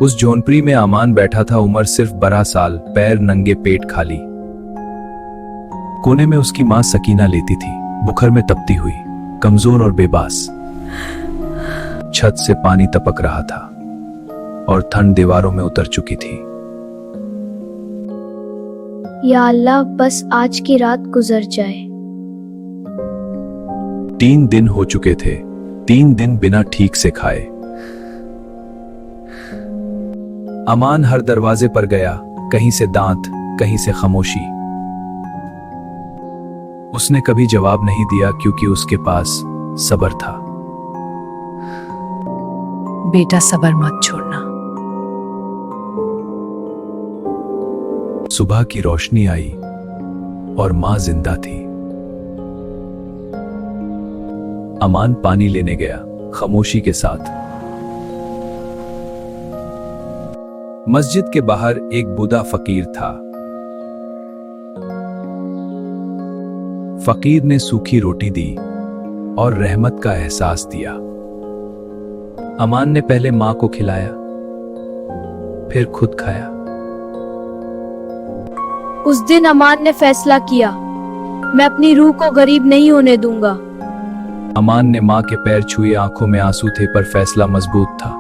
उस झोंपड़ी में अमान बैठा था, उम्र सिर्फ 12 साल, पैर नंगे, पेट खाली। कोने में उसकी मां सकीना लेटी थी, बुखार में तपती हुई, कमजोर और बेबास। छत से पानी टपक रहा था और ठंड दीवारों में उतर चुकी थी। या अल्लाह, बस आज की रात गुजर जाए। 3 दिन हो चुके थे, 3 दिन बिना ठीक से खाए। अमान हर दरवाजे पर गया, कहीं से दांत, कहीं से खामोशी। उसने कभी जवाब नहीं दिया क्योंकि उसके पास सब्र था। बेटा, सब्र मत छोड़ना। सुबह की रोशनी आई और मां जिंदा थी। अमान पानी लेने गया, खामोशी के साथ। मस्जिद के बाहर एक बूढ़ा फकीर था। फकीर ने सूखी रोटी दी और रहमत का एहसास दिया। अमान ने पहले मां को खिलाया, फिर खुद खाया। उस दिन अमान ने फैसला किया, मैं अपनी रूह को गरीब नहीं होने दूंगा। अमान ने मां के पैर छुए, आंखों में आंसू थे पर फैसला मजबूत था।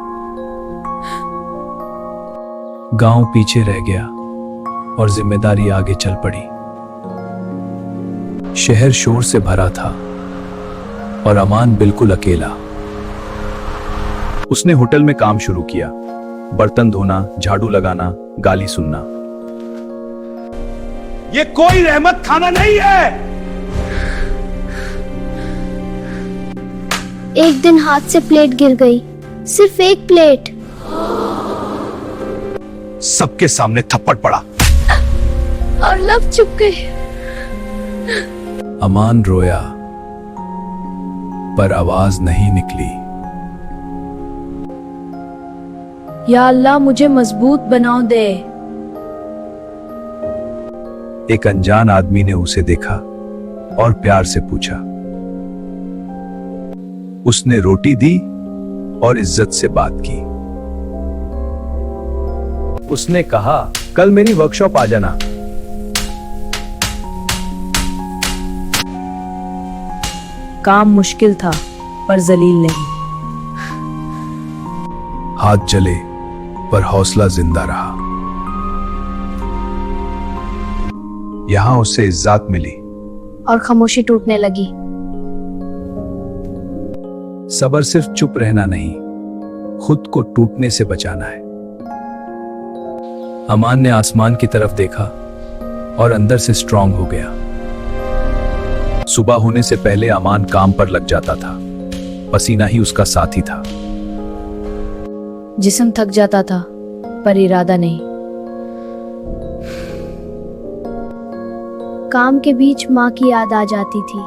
गांव पीछे रह गया और जिम्मेदारी आगे चल पड़ी। शहर शोर से भरा था और अमान बिल्कुल अकेला। उसने होटल में काम शुरू किया, बर्तन धोना, झाड़ू लगाना, गाली सुनना। ये कोई रहमत खाना नहीं है। एक दिन हाथ से प्लेट गिर गई, सिर्फ एक प्लेट। सबके सामने थप्पड़ पड़ा और लब चुप गए। अमान रोया पर आवाज नहीं निकली। या अल्लाह, मुझे मजबूत बनाओ दे। एक अनजान आदमी ने उसे देखा और प्यार से पूछा। उसने रोटी दी और इज्जत से बात की। उसने कहा, कल मेरी वर्कशॉप आ जाना। काम मुश्किल था पर जलील नहीं। हाथ जले पर हौसला जिंदा रहा। यहां उसे इज्जत मिली और खामोशी टूटने लगी। सब्र सिर्फ चुप रहना नहीं, खुद को टूटने से बचाना है। अमान ने आसमान की तरफ देखा और अंदर से स्ट्रांग हो गया। सुबह होने से पहले अमान काम पर लग जाता था। पसीना ही उसका साथी था। जिस्म थक जाता था पर इरादा नहीं। काम के बीच माँ की याद आ जाती थी।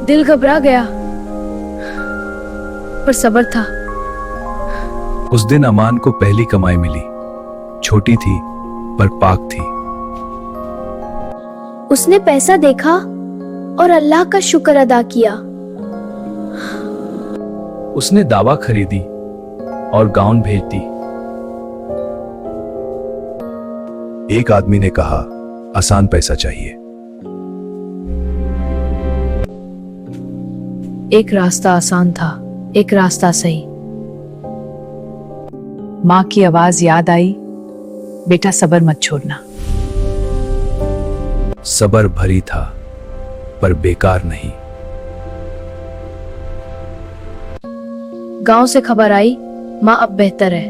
दिल घबरा गया पर सब्र था। उस दिन अमान को पहली कमाई मिली। छोटी थी पर पाक थी। उसने पैसा देखा और अल्लाह का शुक्र अदा किया। उसने दावा खरीदी और गाउन भेज दी। एक आदमी ने कहा, आसान पैसा चाहिए। एक रास्ता आसान था, एक रास्ता सही। मां की आवाज याद आई, बेटा सब्र मत छोड़ना। सब्र भरी था पर बेकार नहीं। गांव से खबर आई, माँ अब बेहतर है।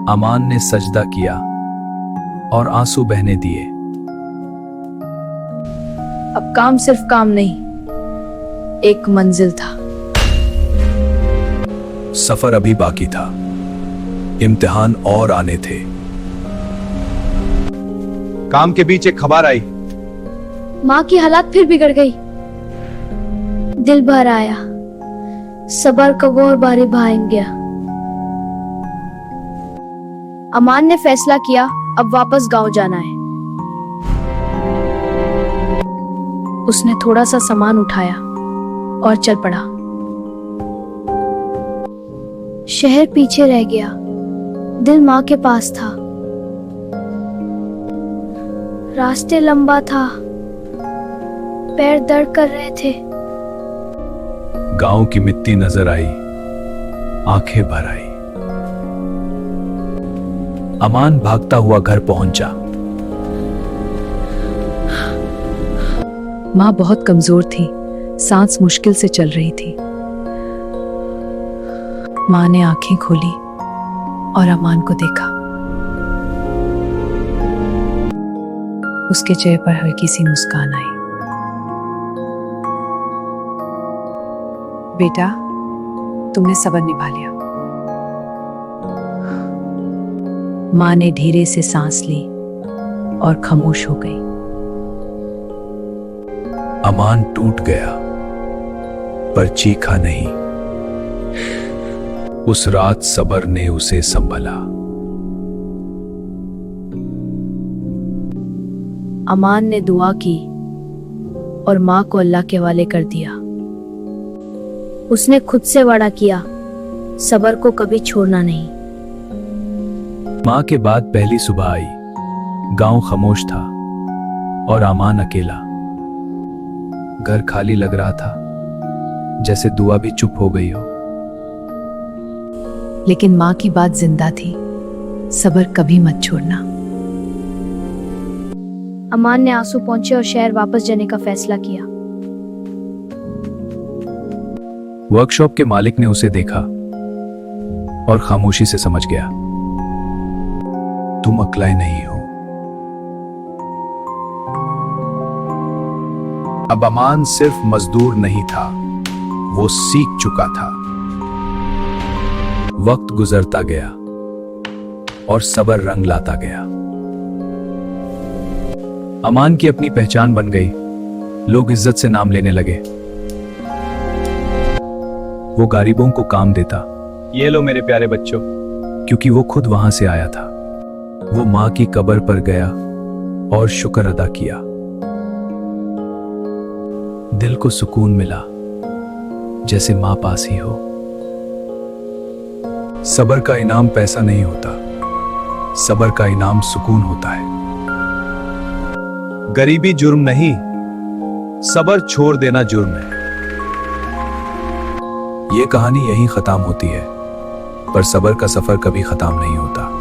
अमान ने सजदा किया और आंसू बहने दिए। अब काम सिर्फ काम नहीं, एक मंजिल था। सफर अभी बाकी था, इम्तिहान और आने थे। काम के बीच एक खबर आई। माँ की हालात फिर बिगड़ गई। दिल भर आया, सबर का गौर बारी भाग गया। अमान ने फैसला किया, अब वापस गांव जाना है। उसने थोड़ा सा सामान उठाया और चल पड़ा। शहर पीछे रह गया, दिल माँ के पास था। रास्ते लंबा था, पैर दर्द कर रहे थे। गांव की मिट्टी नजर आई, आंखें भर आई। अमान भागता हुआ घर पहुंचा। माँ बहुत कमजोर थी, सांस मुश्किल से चल रही थी। माँ ने आंखें खोली और अमान को देखा। उसके चेहरे पर हल्की सी मुस्कान आई। बेटा, तुमने सब्र निभा लिया। माँ ने धीरे से सांस ली और खामोश हो गई। अमान टूट गया, पर चीखा नहीं। उस रात सबर ने उसे संभाला। अमान ने दुआ की और माँ को अल्लाह के हवाले कर दिया। उसने खुद से वादा किया, सबर को कभी छोड़ना नहीं। माँ के बाद पहली सुबह आई। गांव खामोश था और अमान अकेला। घर खाली लग रहा था, जैसे दुआ भी चुप हो गई हो। लेकिन माँ की बात जिंदा थी, सबर कभी मत छोड़ना। अमान ने आंसू पहुंचे और शहर वापस जाने का फैसला किया। वर्कशॉप के मालिक ने उसे देखा और खामोशी से समझ गया, तुम अकेला नहीं हो। अब अमान सिर्फ मजदूर नहीं था, वो सीख चुका था। वक्त गुजरता गया और सबर रंग लाता गया। अमान की अपनी पहचान बन गई। लोग इज्जत से नाम लेने लगे। वो गरीबों को काम देता। ये लो मेरे प्यारे बच्चों। क्योंकि वो खुद वहां से आया था। वो मां की कब्र पर गया और शुक्र अदा किया। दिल को सुकून मिला, जैसे मां पास ही हो। सबर का इनाम पैसा नहीं होता, सबर का इनाम सुकून होता है। गरीबी जुर्म नहीं, सबर छोड़ देना जुर्म है। ये कहानी यहीं खत्म होती है, पर सबर का सफर कभी खत्म नहीं होता।